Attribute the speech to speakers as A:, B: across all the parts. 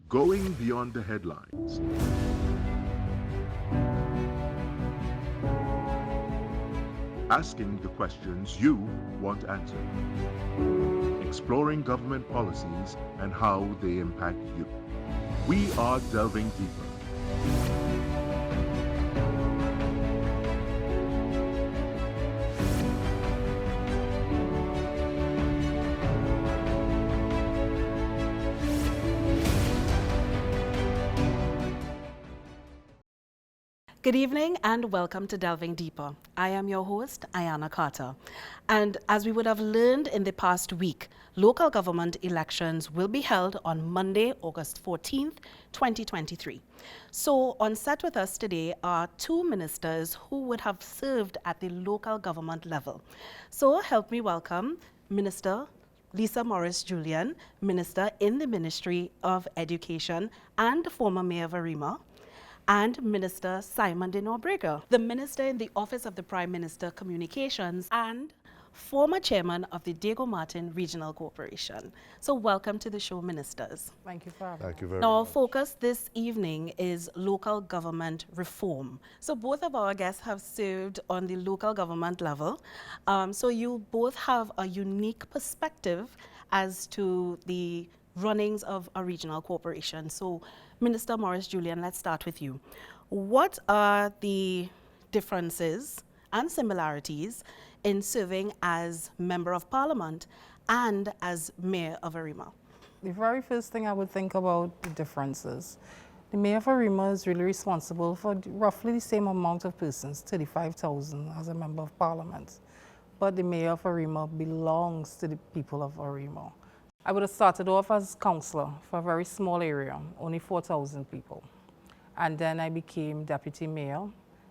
A: Going beyond the headlines. Asking the questions you want answered. Exploring government policies and how they impact you. We are delving deeper.
B: Good evening and welcome to Delving Deeper. I am your host, Ayana Carter. And as we would have learned in the past week, local government elections will be held on Monday, August 14th, 2023. So on set with us today are two ministers who would have served at the local government level. So help me welcome Minister Lisa Morris Julian, Minister in the Ministry of Education and former Mayor of Arima, and Minister Symon de Nobriga, the Minister in the Office of the Prime Minister Communications and former Chairman of the Diego Martin Regional Corporation. So welcome to the show, Ministers.
C: Thank you for having
D: Thank
C: us.
D: you very
B: Our
D: much.
B: focus this evening is local government reform. So both of our guests have served on the local government level. So you both have a unique perspective as to the runnings of a regional corporation. So Minister Morris Julian, let's start with you. What are the differences and similarities in serving as Member of Parliament and as Mayor of Arima?
C: The very first thing I would think about the differences. The Mayor of Arima is really responsible for roughly the same amount of persons, 35,000 as a Member of Parliament. But the Mayor of Arima belongs to the people of Arima. I would have started off as councillor for a very small area, only 4,000 people. And then I became deputy mayor,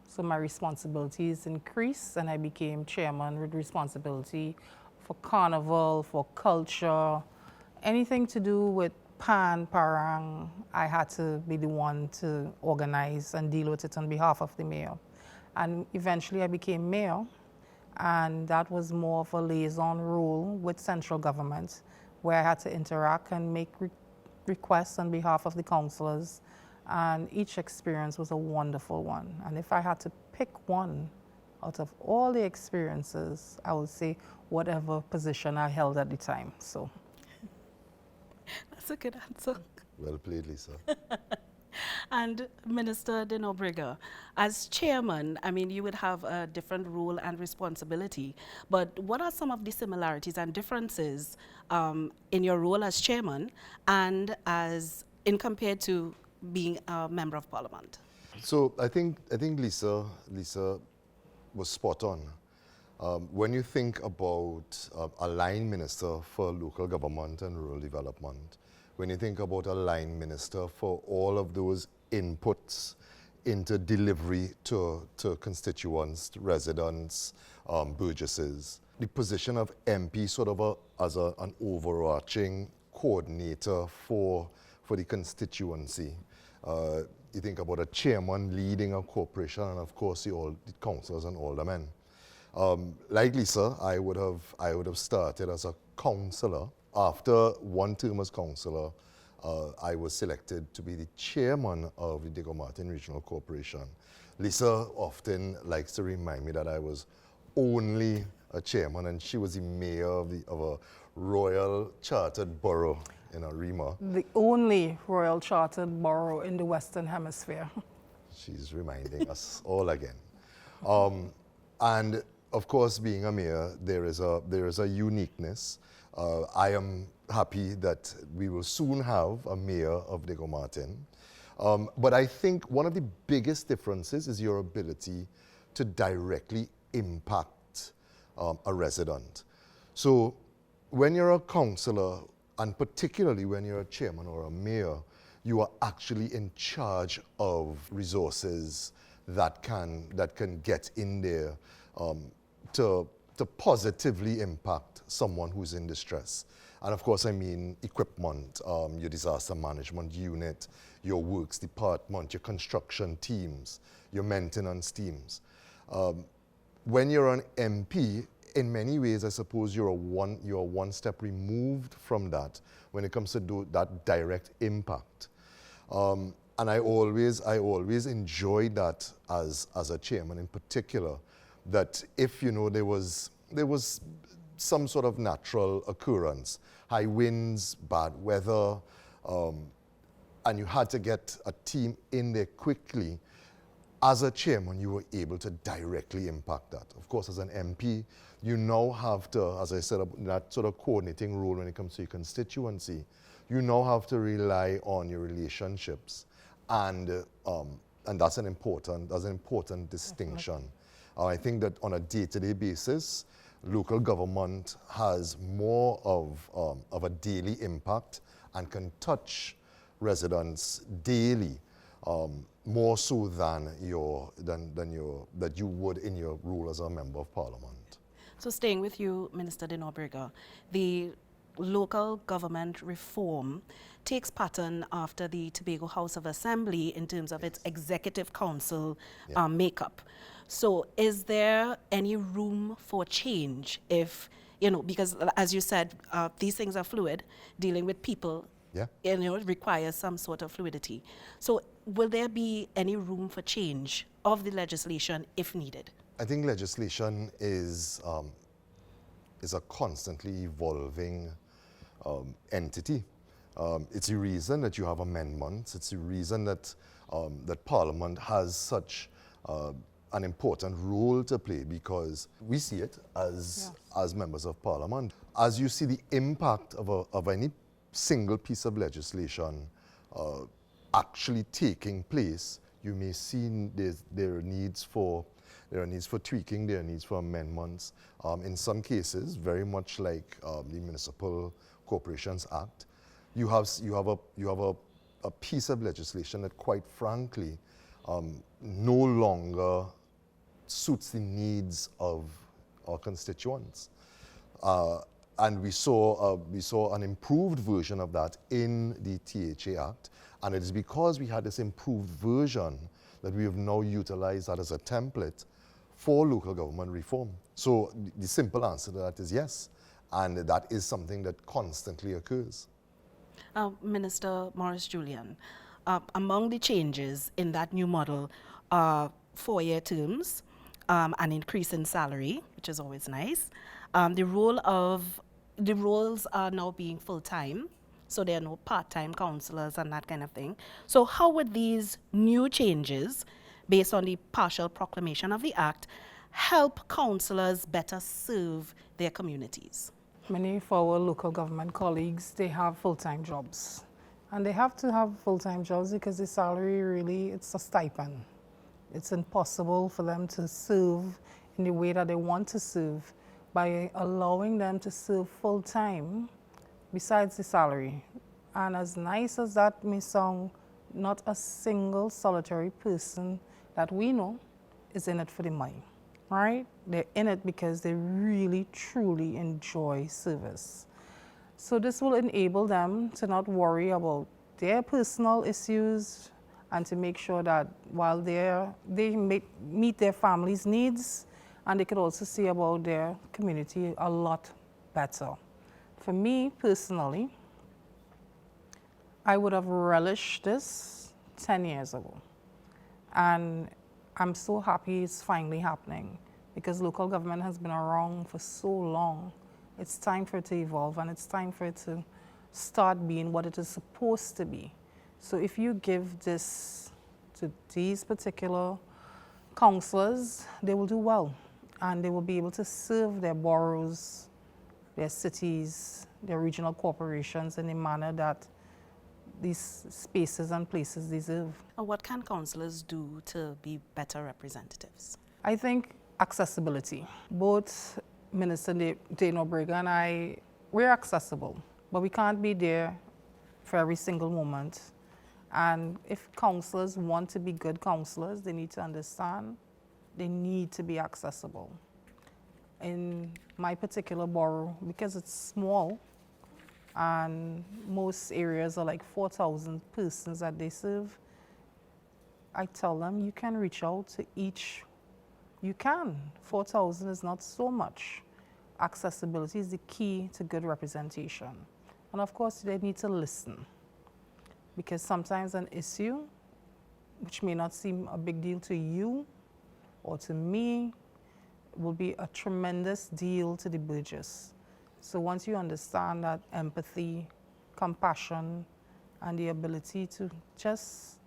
C: so my responsibilities increased, and I became chairman with responsibility for carnival, for culture, anything to do with pan, parang. I had to be the one to organize and deal with it on behalf of the mayor. And eventually I became mayor, and that was more of a liaison role with central government, where I had to interact and make requests on behalf of the councillors. And each experience was a wonderful one. And if I had to pick one out of all the experiences, I would say whatever position I held at the time. So
B: That's a good answer.
D: Well played, Lisa.
B: And Minister de Nobriga, as chairman, I mean, you would have a different role and responsibility, but what are some of the similarities and differences in your role as chairman and as in compared to being a Member of Parliament?
D: So I think Lisa was spot on. When you think about a line minister for local government and rural development, when you think about a line minister for all of those inputs into delivery to constituents, residents, burgesses, the position of MP sort of as an overarching coordinator for the constituency. You think about a chairman leading a corporation, and of course the councillors and aldermen. Like Lisa, I would have started as a councillor. After one term as councillor, I was selected to be the chairman of the Diego Martin Regional Corporation. Lisa often likes to remind me that I was only a chairman, and she was the mayor of a royal chartered borough in Arima.
C: the only royal chartered borough in the Western Hemisphere.
D: She's reminding us all again. And of course, being a mayor, there is a uniqueness. I am happy that we will soon have a mayor of Diego Martin. But I think one of the biggest differences is your ability to directly impact a resident. So when you're a councillor, and particularly when you're a chairman or a mayor, you are actually in charge of resources that can get in there to positively impact someone who's in distress. And of course, I mean equipment, your disaster management unit, your works department, your construction teams, your maintenance teams. When you're an MP, in many ways, I suppose you're one step removed from that when it comes to that direct impact. And I always enjoyed that as a chairman in particular, that if, you know, there was some sort of natural occurrence, high winds, bad weather, and you had to get a team in there quickly, as a chairman, you were able to directly impact that. Of course, as an MP, you now have to, as I said, that sort of coordinating role when it comes to your constituency. You now have to rely on your relationships, and that's an important distinction. I think that on a day-to-day basis, local government has more of a daily impact and can touch residents daily, more so than that you would in your role as a member of parliament.
B: So staying with you, Minister de Nobriga, the local government reform takes pattern after the Tobago House of Assembly in terms of its executive council makeup. So is there any room for change if, you know, because as you said, these things are fluid, dealing with people, you know, requires some sort of fluidity. So will there be any room for change of the legislation if needed?
D: I think legislation is a constantly evolving entity. It's the reason that you have amendments. It's the reason that that Parliament has such an important role to play, because we see it as members of Parliament. As you see the impact of any single piece of legislation actually taking place, you may see there are needs for tweaking, there are needs for amendments. In some cases, very much like the Municipal Corporations Act, you have a piece of legislation that, quite frankly, no longer suits the needs of our constituents. And we saw an improved version of that in the THA Act, and it is because we had this improved version that we have now utilized that as a template for local government reform. So the simple answer to that is yes, and that is something that constantly occurs.
B: Minister Maurice Julian, among the changes in that new model are 4-year terms, an increase in salary, which is always nice. The roles are now being full-time, so there are no part-time councillors and that kind of thing. So how would these new changes, based on the partial proclamation of the Act, help councillors better serve their communities?
C: Many of our local government colleagues, they have full-time jobs. And they have to have full-time jobs because the salary really, it's a stipend. It's impossible for them to serve in the way that they want to serve by allowing them to serve full-time besides the salary. And as nice as that may sound, not a single solitary person that we know is in it for the money, right? They're in it because they really, truly enjoy service. So this will enable them to not worry about their personal issues and to make sure that while they meet their family's needs, and they could also see about their community a lot better. For me personally, I would have relished this 10 years ago. And I'm so happy it's finally happening, because local government has been around for so long. It's time for it to evolve, and it's time for it to start being what it is supposed to be. So if you give this to these particular councillors, they will do well, and they will be able to serve their boroughs, their cities, their regional corporations in a manner that these spaces and places deserve.
B: And what can councillors do to be better representatives?
C: I think accessibility. Both Minister de Nobriga and I, we're accessible, but we can't be there for every single moment. And if councillors want to be good councillors, they need to understand they need to be accessible. In my particular borough, because it's small, and most areas are like 4,000 persons that they serve, I tell them you can reach out to each. You can. 4,000 is not so much. Accessibility is the key to good representation. And of course, they need to listen. because sometimes an issue, which may not seem a big deal to you or to me, will be a tremendous deal to the Burgess. So once you understand that empathy, compassion, and the ability to just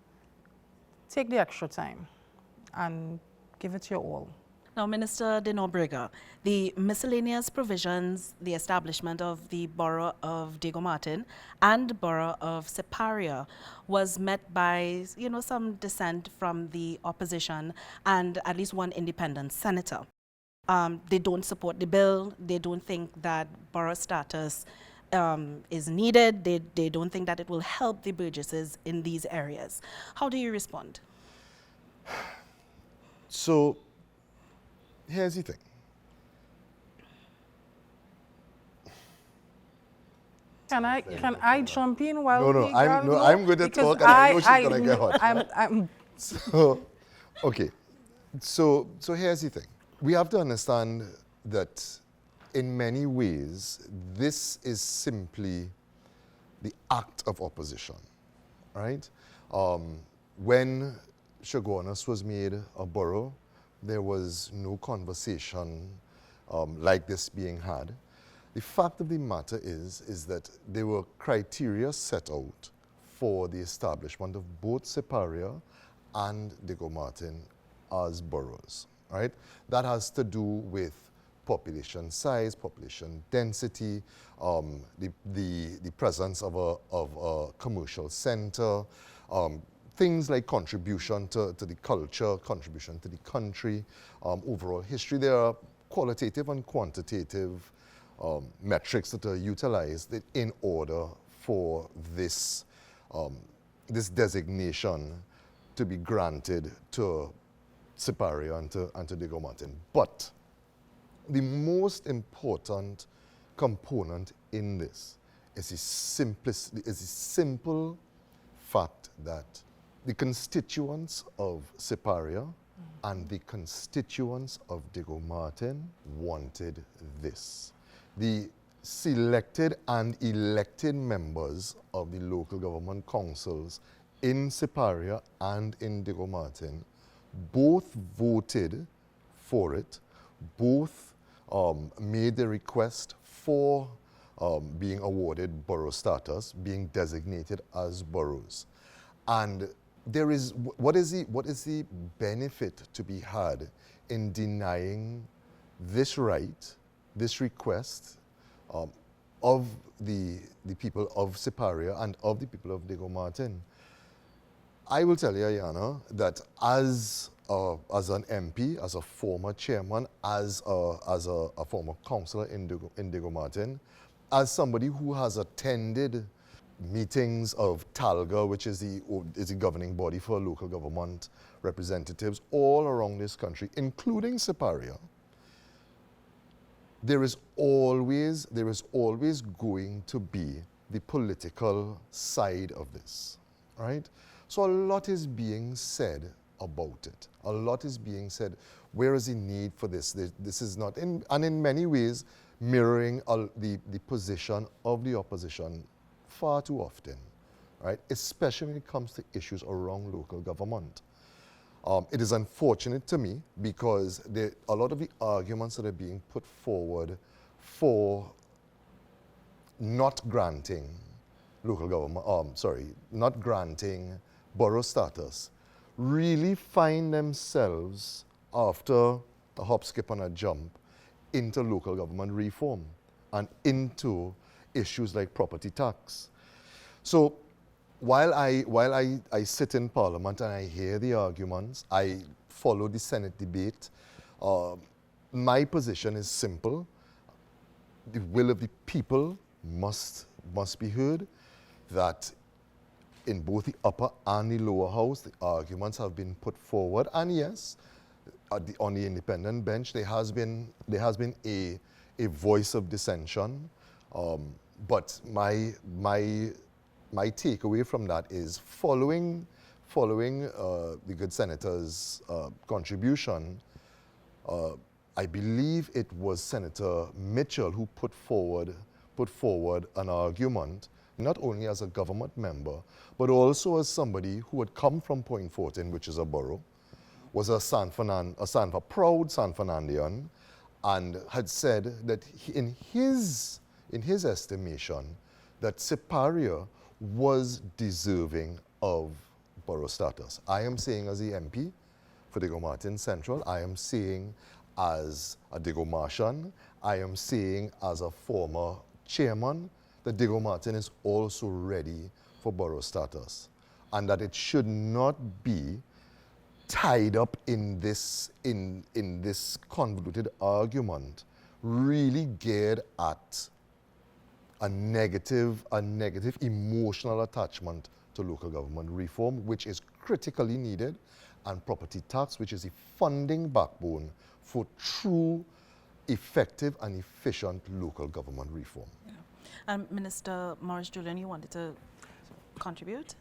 C: take the extra time and give it your all.
B: Now, Minister de Nobriga, the miscellaneous provisions, the establishment of the borough of Diego Martin and borough of Siparia was met by, some dissent from the opposition and at least one independent senator. They don't support the bill. They don't think that borough status is needed. They don't think that it will help the Burgesses in these areas. How do you respond?
D: So, here's the thing.
C: Can I jump in while
D: No,
C: we
D: I'm going to
C: because
D: talk and I know she's going to get hot.
C: I'm
D: So, okay. So here's the thing. We have to understand that in many ways, this is simply the act of opposition, right? When Chaguanas was made a borough, there was no conversation like this being had. The fact of the matter is that there were criteria set out for the establishment of both Siparia and Diego Martin as boroughs, right? That has to do with population size, population density, the presence of a commercial center, things like contribution to the culture, contribution to the country, overall history. There are qualitative and quantitative metrics that are utilized in order for this, this designation to be granted to Siparia and to Diego Martin. But the most important component in this is the simple fact that the constituents of Siparia and the constituents of Diego Martin wanted this. The selected and elected members of the local government councils in Siparia and in Diego Martin both voted for it, both made the request for being awarded borough status, being designated as boroughs. And there is, what is the benefit to be had in denying this right, this request of the people of Siparia and of the people of Diego Martin? I will tell you, Ayana, that as an MP, as a former chairman, as a former councillor in Diego Martin, as somebody who has attended meetings of TALGA, which is the governing body for local government representatives all around this country, including Siparia, there is always going to be the political side of this, right? So a lot is being said about it. A lot is being said. Where is the need for this? This is not, and in many ways, mirroring the position of the opposition far too often, right? Especially when it comes to issues around local government. It is unfortunate to me because a lot of the arguments that are being put forward for not granting local government, not granting borough status, really find themselves after a hop, skip, and a jump into local government reform and into issues like property tax. So while I sit in Parliament and I hear the arguments, I follow the Senate debate, my position is simple. The will of the people must be heard, that in both the upper and the lower house, the arguments have been put forward. And yes, on the independent bench, there has been a voice of dissension. But my takeaway from that is following the good senator's contribution. I believe it was Senator Mitchell who put forward an argument not only as a government member, but also as somebody who had come from Point Fortin, which is a borough, was a proud San Fernandian, and had said that in his estimation, that Siparia was deserving of borough status. I am saying as the MP for Diego Martin Central, I am saying as a Diego Martian, I am saying as a former chairman, that Diego Martin is also ready for borough status, and that it should not be tied up in this convoluted argument, really geared at a negative emotional attachment to local government reform, which is critically needed, and property tax, which is the funding backbone for true, effective and efficient local government reform.
B: Yeah. Minister Morris Julian, you wanted to contribute?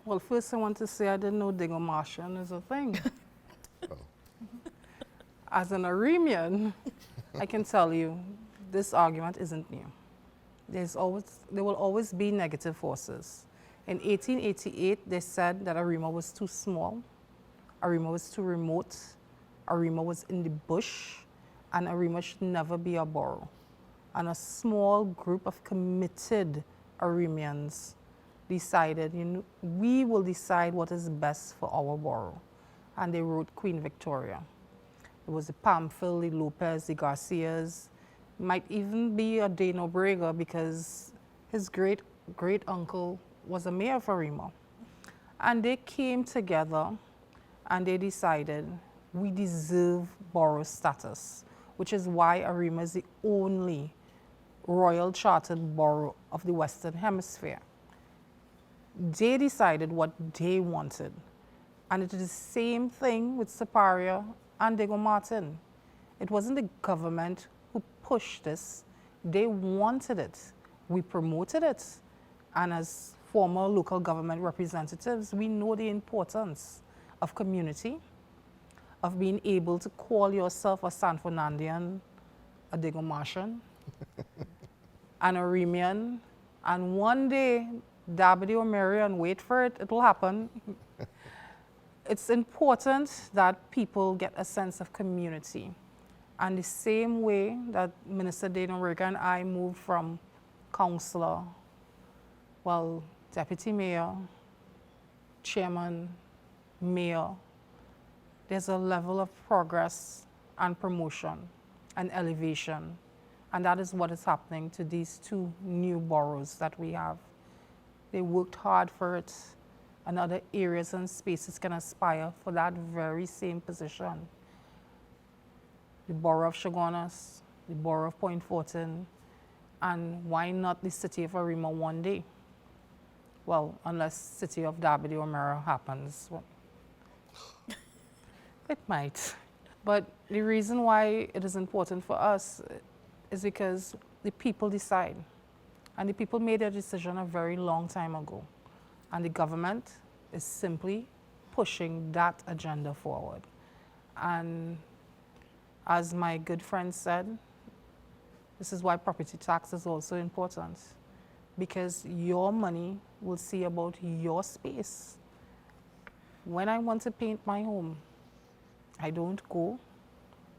C: Well, first I want to say I didn't know Diego Martian is a thing.
D: Oh.
C: As an Arimian, I can tell you this argument isn't new. There will always be negative forces. In 1888, they said that Arima was too small, Arima was too remote, Arima was in the bush, and Arima should never be a borough. And a small group of committed Arimians decided, we will decide what is best for our borough. And they wrote Queen Victoria. It was the Pamphil, the Lopez, the Garcias, might even be a de Nobriga because his great-uncle was a mayor of Arima. And they came together and they decided we deserve borough status, which is why Arima is the only royal chartered borough of the Western Hemisphere. They decided what they wanted. And it is the same thing with Siparia and Diego Martin. It wasn't the government who pushed this. They wanted it. We promoted it. And as former local government representatives, we know the importance of community, of being able to call yourself a San Fernandian, a Diego Martian, an Arimian, and one day, Dabity or Marion, wait for it, it'll happen. It's important that people get a sense of community. And the same way that Minister de Nobriga and I moved from councillor, deputy mayor, chairman, mayor, there's a level of progress and promotion and elevation. And that is what is happening to these two new boroughs that we have. They worked hard for it, and other areas and spaces can aspire for that very same position. The borough of Chaguanas, the borough of Point Fortin, and why not the city of Arima one day? Well, unless city of Dabity or Mara happens. Well, it might. But the reason why it is important for us is because the people decide. And the people made their decision a very long time ago. And the government is simply pushing that agenda forward. And as my good friend said, this is why property tax is also important. Because your money will see about your space. When I want to paint my home, I don't go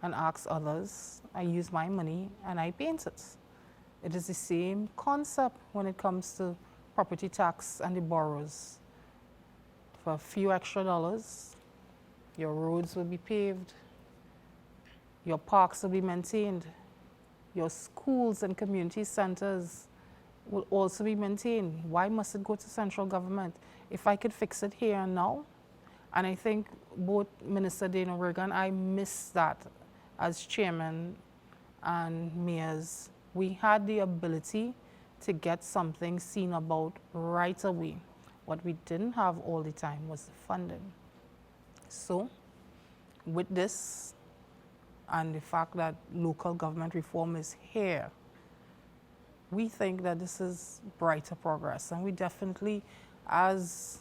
C: and ask others. I use my money and I paint it. It is the same concept when it comes to property tax and the boroughs. For a few extra dollars, your roads will be paved, your parks will be maintained, your schools and community centers will also be maintained. Why must it go to central government? If I could fix it here and now, and I think both Minister de Nobriga and I missed that as chairman and mayors. We had the ability to get something seen about right away. What we didn't have all the time was the funding. So, with this and the fact that local government reform is here, we think that this is brighter progress. And we definitely, as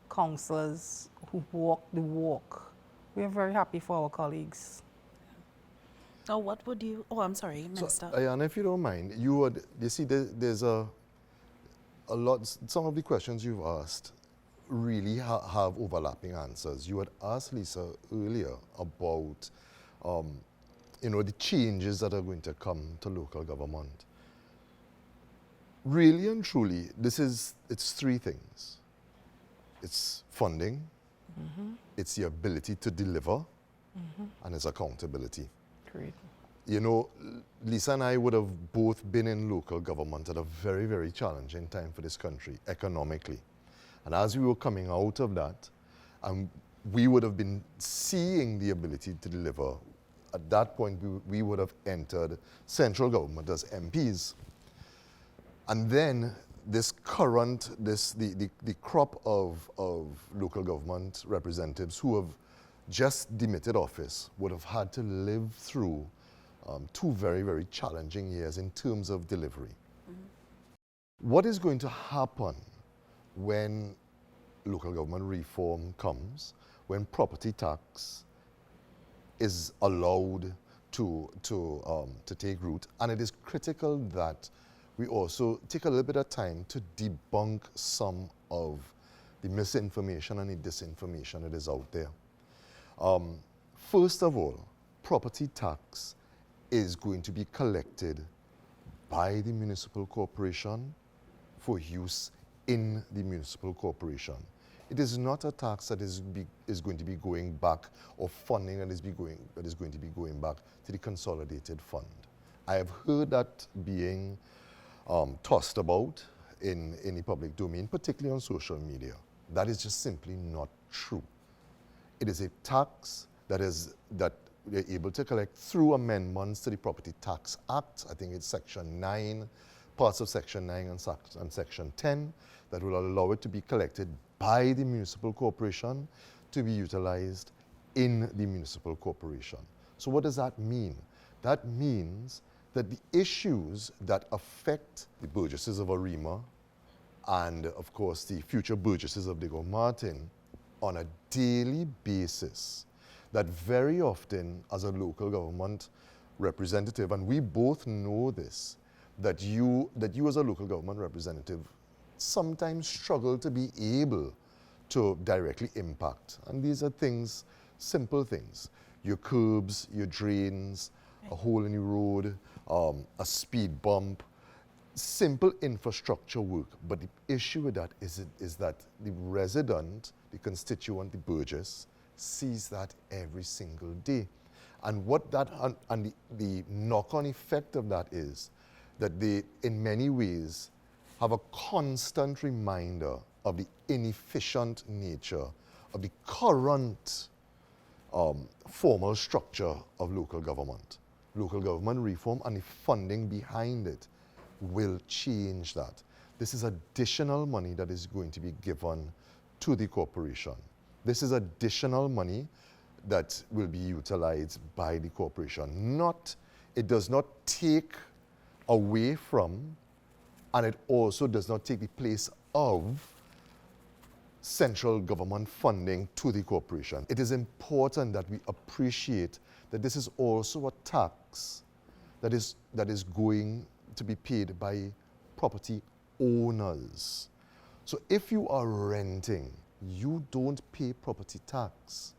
C: councillors who walk the walk, we are very happy for our colleagues.
B: Oh, what would you, I'm sorry, Minister.
D: So, Ayana, if you don't mind, you see there's a some of the questions you've asked really have overlapping answers. You had asked Lisa earlier about, the changes that are going to come to local government. Really and truly, it's three things. It's funding, it's the ability to deliver, and it's accountability.
C: Great.
D: Lisa and I would have both been in local government at a very, very challenging time for this country, economically. And as we were coming out of that, we would have been seeing the ability to deliver. At that point, we would have entered central government as MPs. And then this current, the crop of local government representatives who have just demitted office would have had to live through 2 very, very challenging years in terms of delivery. What is going to happen when local government reform comes, when property tax is allowed to take root? And it is critical that we also take a little bit of time to debunk some of the misinformation and the disinformation that is out there. First of all, property tax is going to be collected by the municipal corporation for use in the municipal corporation. It is not a tax that is going to be going back, or funding that is going to be going back to the consolidated fund. I have heard that being tossed about in the public domain, particularly on social media. That is just simply not true. It is a tax that we're able to collect through amendments to the Property Tax Act. I think it's Section 9, parts of Section 9 and Section 10, that will allow it to be collected by the municipal corporation to be utilized in the municipal corporation. So what does that mean? That means that the issues that affect the burgesses of Arima and, of course, the future burgesses of Diego Martin on a daily basis, that very often as a local government representative, and we both know this, that you as a local government representative sometimes struggle to be able to directly impact. And these are things, simple things. Your curbs, your drains, a hole in the road, a speed bump, simple infrastructure work. But the issue with that is that the resident, the constituent, the burgess, sees that every single day. And what that and the knock-on effect of that is that they, in many ways, have a constant reminder of the inefficient nature of the current formal structure of local government. Local government reform and the funding behind it will change that. This is additional money that is going to be given to the corporation. This is additional money that will be utilized by the corporation. It does not take away from, and it also does not take the place of, central government funding to the corporation. It is important that we appreciate that this is also a tax that is going to be paid by property owners. So if you are renting, you don't pay property tax.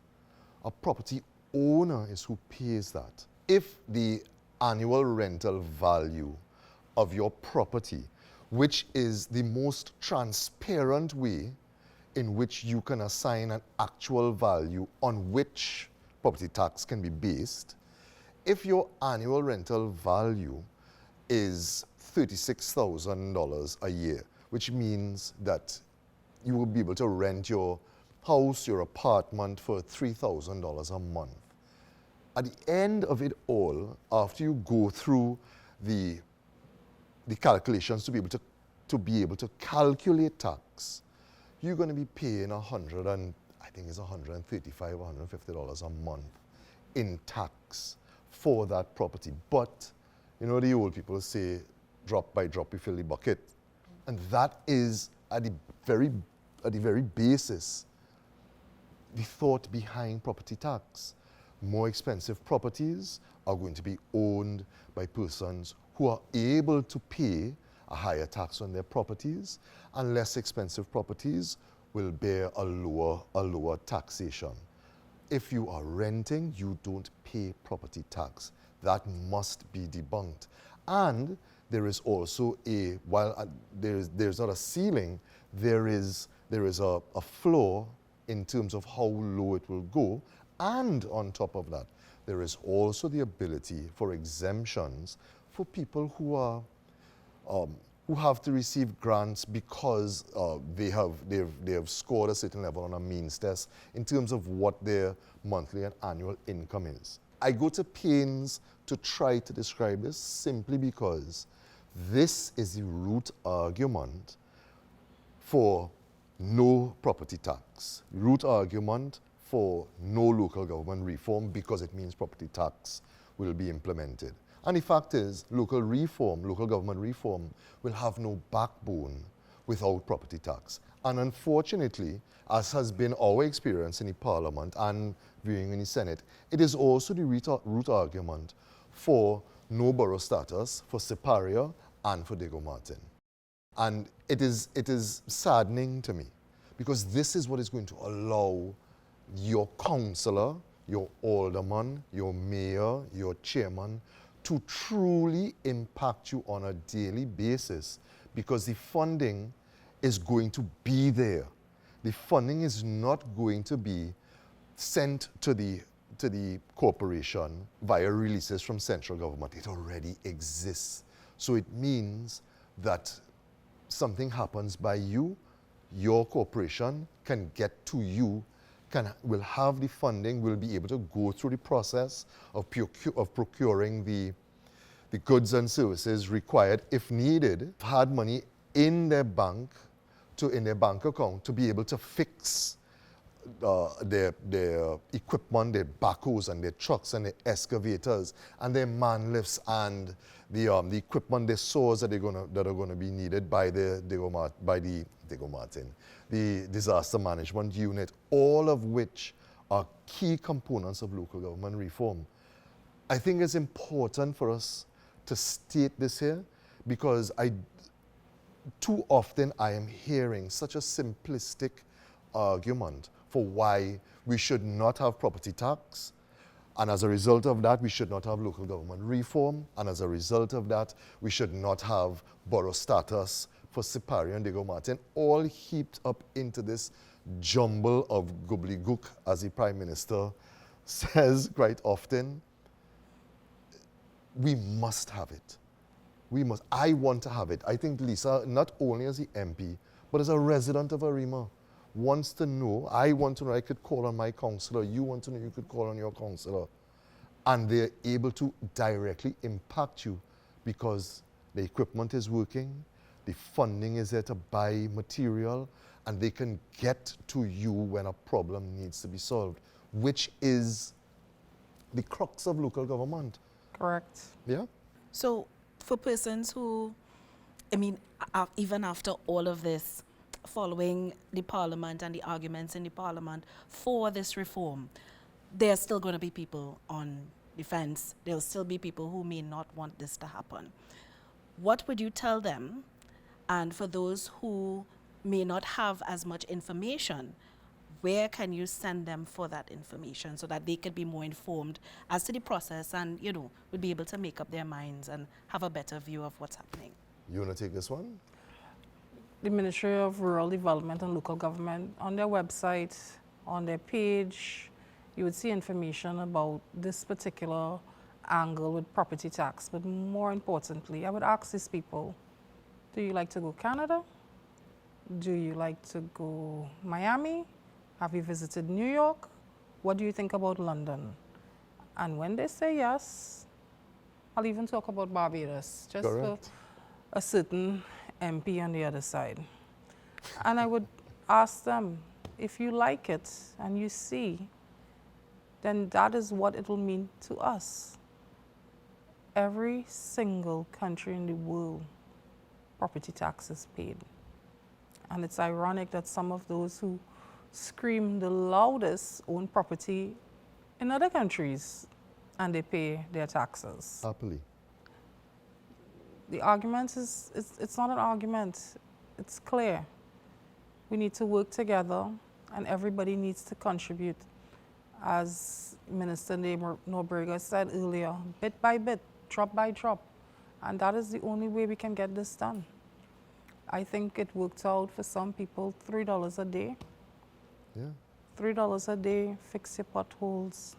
D: A property owner is who pays that. If the annual rental value of your property, which is the most transparent way in which you can assign an actual value on which property tax can be based, if your annual rental value is $36,000 a year, which means that you will be able to rent your house, your apartment for $3,000 a month. At the end of it all, after you go through the calculations to be able to calculate tax, you're going to be paying $135 or $150 a month in tax for that property. But the old people say, drop by drop you fill the bucket, and that is at the very basis the thought behind property tax. More expensive properties are going to be owned by persons who are able to pay a higher tax on their properties, and less expensive properties will bear a lower taxation. If you are renting, you don't pay property tax. That must be debunked. And there is also while there's not a ceiling, there is a floor in terms of how low it will go. And on top of that, there is also the ability for exemptions for people who have to receive grants because they have scored a certain level on a means test in terms of what their monthly and annual income is. I go to pains to try to describe this simply because this is the root argument for no property tax, root argument for no local government reform, because it means property tax will be implemented. And the fact is, local government reform will have no backbone without property tax. And unfortunately, as has been our experience in the Parliament and viewing in the Senate, it is also the root argument for no borough status for Siparia and for Diego Martin. And it is saddening to me, because this is what is going to allow your councillor, your alderman, your mayor, your chairman to truly impact you on a daily basis, because the funding is going to be there. The funding is not going to be sent to the corporation via releases from central government. It already exists. So it means that something happens by you, your corporation can get to you, will have the funding, will be able to go through the process of procuring the goods and services required if needed, had money in their bank account to be able to fix their equipment, their backhoes and their trucks and their excavators and their man lifts and the equipment, the saws that are going to be needed by the disaster management unit, all of which are key components of local government reform. I think it's important for us to state this here, because too often I am hearing such a simplistic argument for why we should not have property tax, and as a result of that we should not have local government reform, and as a result of that we should not have borough status for Siparia and Diego Martin, all heaped up into this jumble of gobbledygook, as the Prime Minister says quite often. We must have it. We must. I want to have it. I think Lisa, not only as the MP, but as a resident of Arima, wants to know. I want to know. I could call on my councillor. You want to know. You could call on your councillor. And they're able to directly impact you because the equipment is working, the funding is there to buy material, and they can get to you when a problem needs to be solved, which is the crux of local government.
C: Correct.
D: Yeah?
B: So for persons who, I mean, even after all of this, following the Parliament and the arguments in the Parliament for this reform, there are still going to be people on the fence. There will still be people who may not want this to happen. What would you tell them? And for those who may not have as much information, where can you send them for that information so that they could be more informed as to the process and, would be able to make up their minds and have a better view of what's happening?
D: You want to take this one?
C: The Ministry of Rural Development and Local Government, on their website, on their page, you would see information about this particular angle with property tax. But more importantly, I would ask these people, do you like to go Canada? Do you like to go Miami? Have you visited New York? What do you think about London? And when they say yes, I'll even talk about Barbados, just
D: Correct.
C: for a certain MP on the other side. And I would ask them, if you like it and you see, then that is what it will mean to us. Every single country in the world, property tax is paid. And it's ironic that some of those who scream the loudest own property in other countries and they pay their taxes.
D: Happily.
C: the argument is, it's not an argument. It's clear. We need to work together and everybody needs to contribute. As Minister Nobriga said earlier, bit by bit, drop by drop. And that is the only way we can get this done. I think it worked out for some people, $3 a day.
D: Yeah.
C: $3 a day, fix your potholes,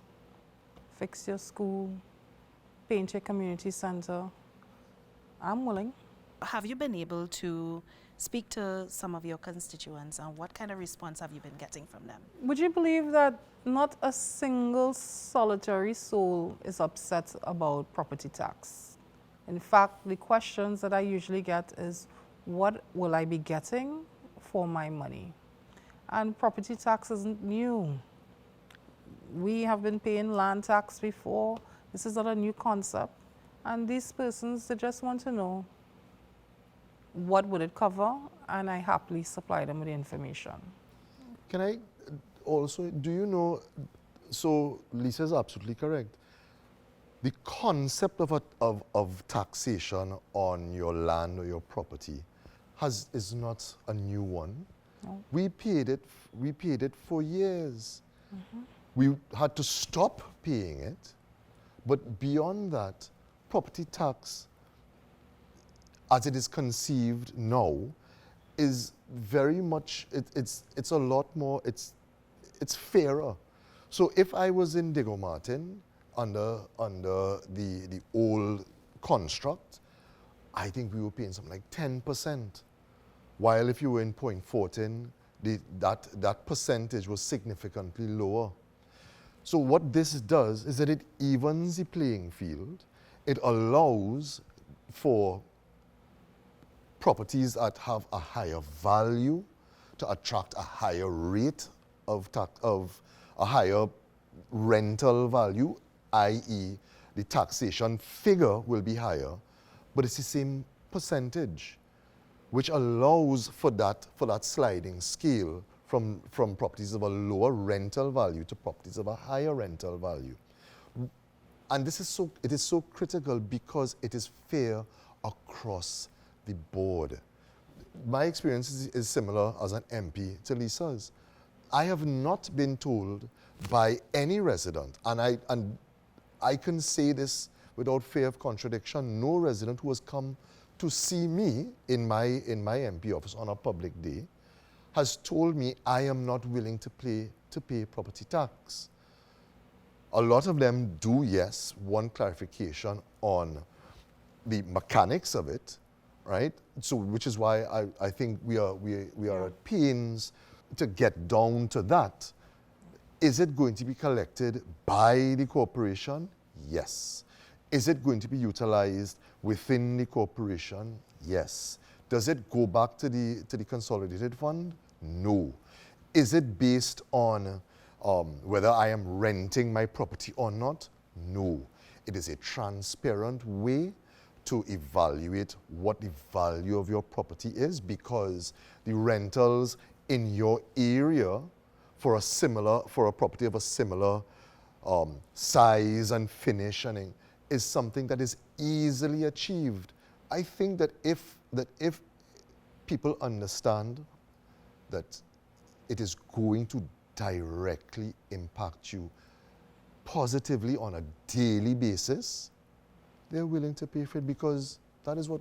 C: fix your school, paint your community center. I'm willing.
B: Have you been able to speak to some of your constituents, and what kind of response have you been getting from them?
C: Would you believe that not a single solitary soul is upset about property tax? In fact, the questions that I usually get is, what will I be getting for my money? And property tax isn't new. We have been paying land tax before. This is not a new concept. And these persons, they just want to know, what would it cover? And I happily supply them with the information.
D: Can I also, do you know, so Lisa's absolutely correct. The concept of taxation on your land or your property is not a new one.
C: No.
D: We paid it for years. We had to stop paying it, but beyond that, property tax, as it is conceived now, is very much, it's a lot more, it's fairer. So if I was in Diego Martin under the old construct, I think we were paying something like 10%. While if you were in Point Fortin, that percentage was significantly lower. So what this does is that it evens the playing field. It allows for properties that have a higher value to attract a higher rate of a higher rental value, i.e. the taxation figure will be higher, but it's the same percentage, which allows for that sliding scale from properties of a lower rental value to properties of a higher rental value. And it is so critical because it is fair across the board. My experience is similar as an MP to Lisa's. I have not been told by any resident, and I can say this without fear of contradiction, no resident who has come to see me in my MP office on a public day has told me I am not willing to pay property tax. A lot of them do, yes, want clarification on the mechanics of it, right? So, which is why I think we are at pains to get down to that. Is it going to be collected by the corporation? Yes. Is it going to be utilized within the corporation? Yes. Does it go back to the consolidated fund? No. Is it based on whether I am renting my property or not? No. It is a transparent way to evaluate what the value of your property is, because the rentals in your area for a property of a similar size and finish is something that is easily achieved. I think that if people understand that it is going to directly impact you positively on a daily basis, they're willing to pay for it, because that is what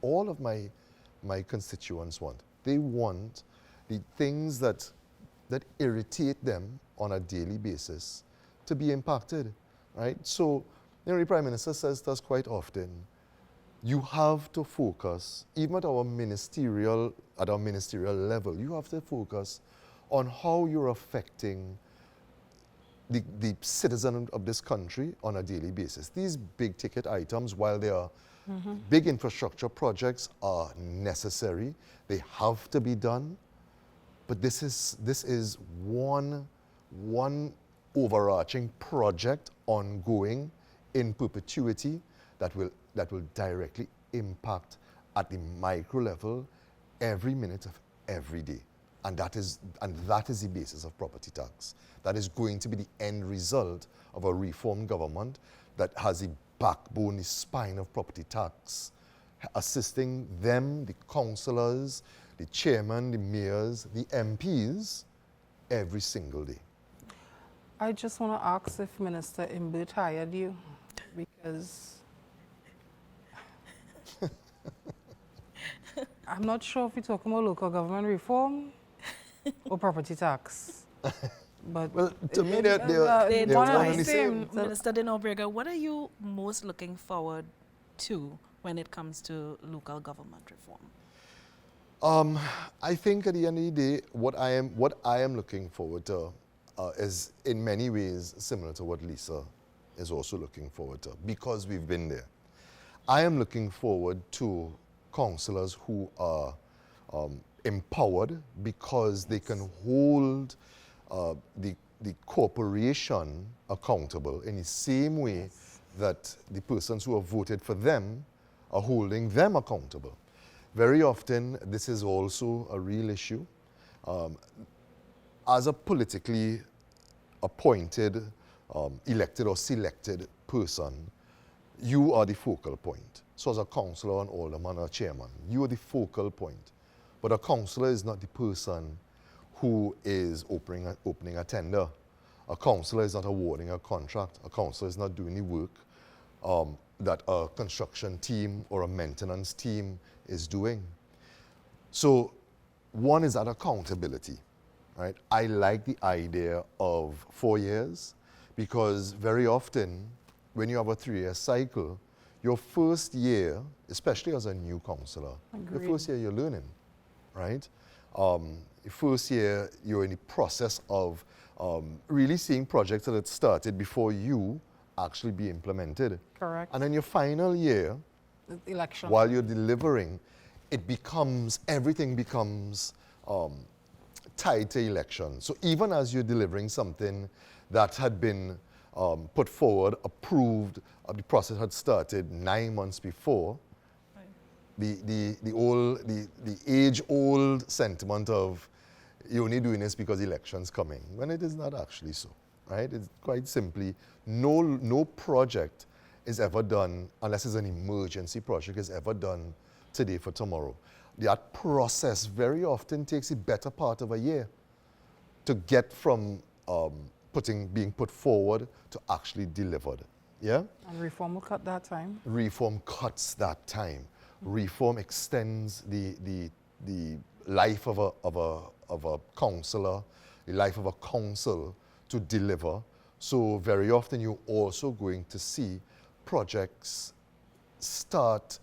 D: all of my constituents want. They want the things that irritate them on a daily basis to be impacted, right? So, the Prime Minister says to us quite often, you have to focus, even at our ministerial level, you have to focus on how you're affecting the citizen of this country on a daily basis. These big ticket items, while they are big infrastructure projects, are necessary. They have to be done. But this is one overarching project ongoing in perpetuity that will directly impact at the micro level every minute of every day. And that is the basis of property tax. That is going to be the end result of a reformed government that has the backbone, the spine of property tax assisting them, the councillors, the chairman, the mayors, the MPs, every single day.
C: I just want to ask if Minister Imbert hired you, because I'm not sure if you're talking about local government reform or property tax. But
D: Well, to me,
C: they're
D: they're
C: one
D: one
C: and
D: and
C: the
D: the
C: same.
B: Minister de Nobriga, what are you most looking forward to when it comes to local government reform?
D: I think at the end of the day, what I am looking forward to is in many ways similar to what Lisa is also looking forward to, because we've been there. I am looking forward to councillors who are empowered because they can hold the corporation accountable in the same way that the persons who have voted for them are holding them accountable. Very often, this is also a real issue. As a politically appointed, elected or selected person, you are the focal point. So as a councillor, an alderman, or a chairman, you are the focal point. But a councillor is not the person who is opening a tender. A councillor is not awarding a contract. A councillor is not doing the work that a construction team or a maintenance team is doing. So one is that accountability, right? I like the idea of 4 years because very often when you have a 3-year cycle, your first year, especially as a new councillor, the first year you're learning, right? The first year you're in the process of really seeing projects that had started before you actually be implemented.
C: Correct.
D: And then your final year,
C: The election.
D: while you're delivering, everything becomes tied to election. So even as you're delivering something that had been put forward, approved, the process had started 9 months before, the age-old sentiment of you're only doing this because election's coming, when it is not actually so, right? It's quite simply, no project is ever done, unless it's an emergency project, is ever done today for tomorrow. That process very often takes the better part of a year to get from being put forward to actually delivered. Yeah?
C: And reform will cut that time.
D: Reform cuts that time. Reform extends the life of a councillor, the life of a council to deliver. So very often you're also going to see projects start,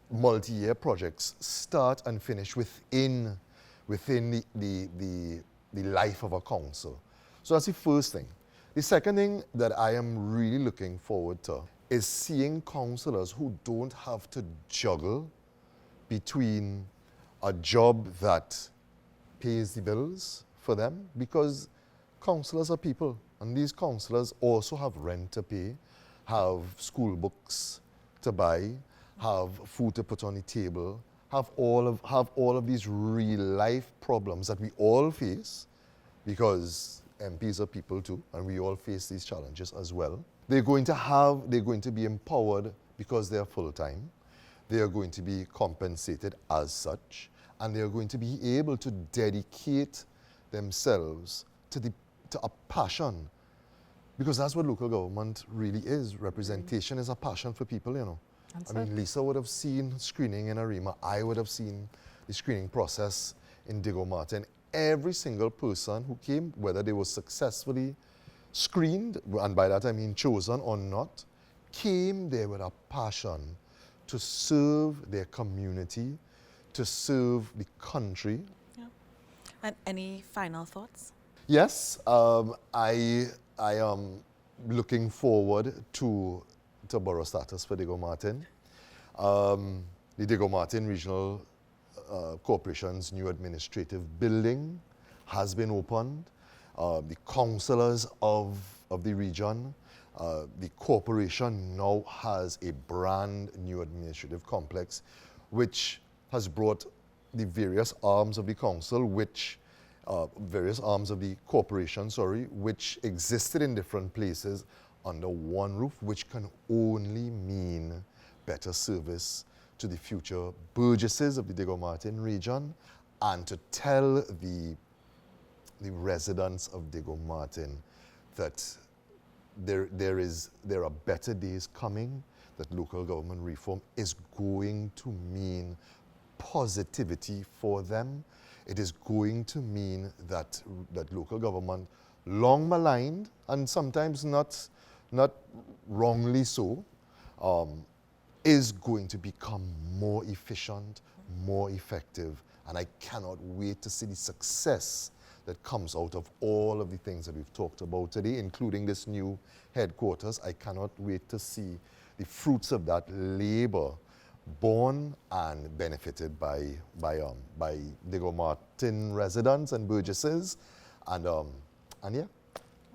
D: multi-year projects start and finish within the life of a council. So that's the first thing. The second thing that I am really looking forward to is seeing councillors who don't have to juggle between a job that pays the bills for them, because councillors are people, and these councillors also have rent to pay, have school books to buy, have food to put on the table, have all of these real life problems that we all face, because MPs are people too, and we all face these challenges as well. They're going to be empowered because they're full-time. They are going to be compensated as such, and they are going to be able to dedicate themselves to a passion, because that's what local government really is. Representation is a passion for people, you know.
C: That's
D: I mean, Lisa would have seen screening in Arima. I would have seen the screening process in Diego Martin. Every single person who came, whether they were successfully screened, and by that I mean chosen or not, came there with a passion to serve their community, to serve the country.
B: Yeah. And any final thoughts?
D: Yes, I am looking forward to borough status for Diego Martin. The Diego Martin Regional Corporation's new administrative building has been opened. The councillors of the region, the corporation now has a brand new administrative complex, which has brought the various arms of the council, various arms of the corporation, which existed in different places under one roof, which can only mean better service to the future burgesses of the Diego Martin region and to tell the residents of Diego Martin that there are better days coming, that local government reform is going to mean positivity for them. It is going to mean that local government, long maligned and sometimes not wrongly so, is going to become more efficient, more effective, and I cannot wait to see the success that comes out of all of the things that we've talked about today, including this new headquarters. I cannot wait to see the fruits of that labor born and benefited by Diego Martin residents and burgesses, and yeah.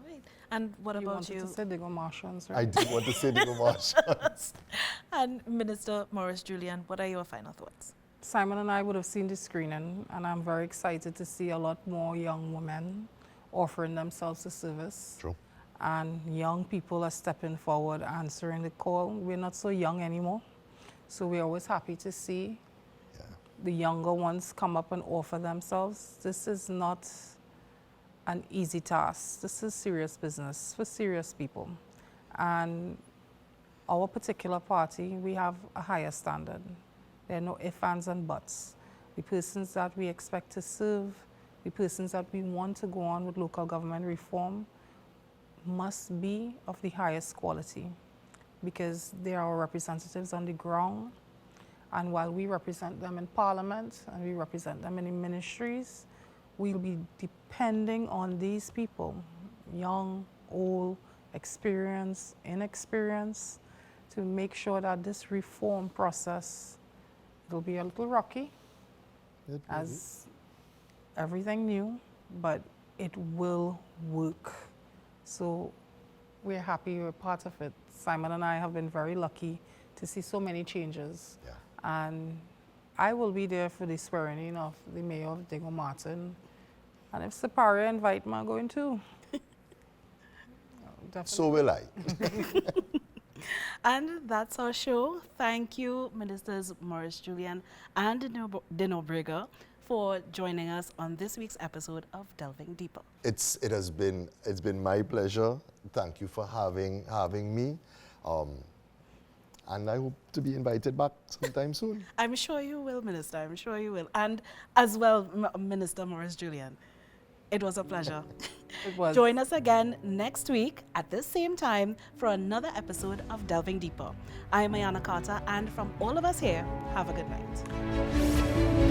B: Right. And what
C: You
B: about
C: wanted
B: you?
C: to say Diego Martians, right?
D: I did want to say Diego Martians.
B: And Minister Morris Julian, what are your final thoughts?
C: Simon and I would have seen the screening, and I'm very excited to see a lot more young women offering themselves to service.
D: True.
C: And young people are stepping forward, answering the call. We're not so young anymore, so we're always happy to see the younger ones come up and offer themselves. This is not an easy task. This is serious business for serious people. And our particular party, we have a higher standard. There are no ifs, ands, and buts. The persons that we expect to serve, the persons that we want to go on with local government reform must be of the highest quality, because they are our representatives on the ground. And while we represent them in Parliament and we represent them in the ministries, we'll be depending on these people, young, old, experienced, inexperienced, to make sure that this reform process will be a little rocky, as everything new, but it will work. So we're happy we're part of it. Simon and I have been very lucky to see so many changes.
D: Yeah.
C: And I will be there for the swearing in of the mayor of Diego Martin. And if Siparia invite me, I'm going too.
D: So will I.
B: And that's our show. Thank you, Ministers Morris Julian and Nobriga, for joining us on this week's episode of Delving Deeper.
D: It's been my pleasure. Thank you for having me. And I hope to be invited back sometime soon.
B: I'm sure you will, Minister. I'm sure you will. And as well, Minister Morris Julian, it was a pleasure.
C: It was.
B: Join us again next week at this same time for another episode of Delving Deeper. I'm Ayana Carter, and from all of us here, have a good night.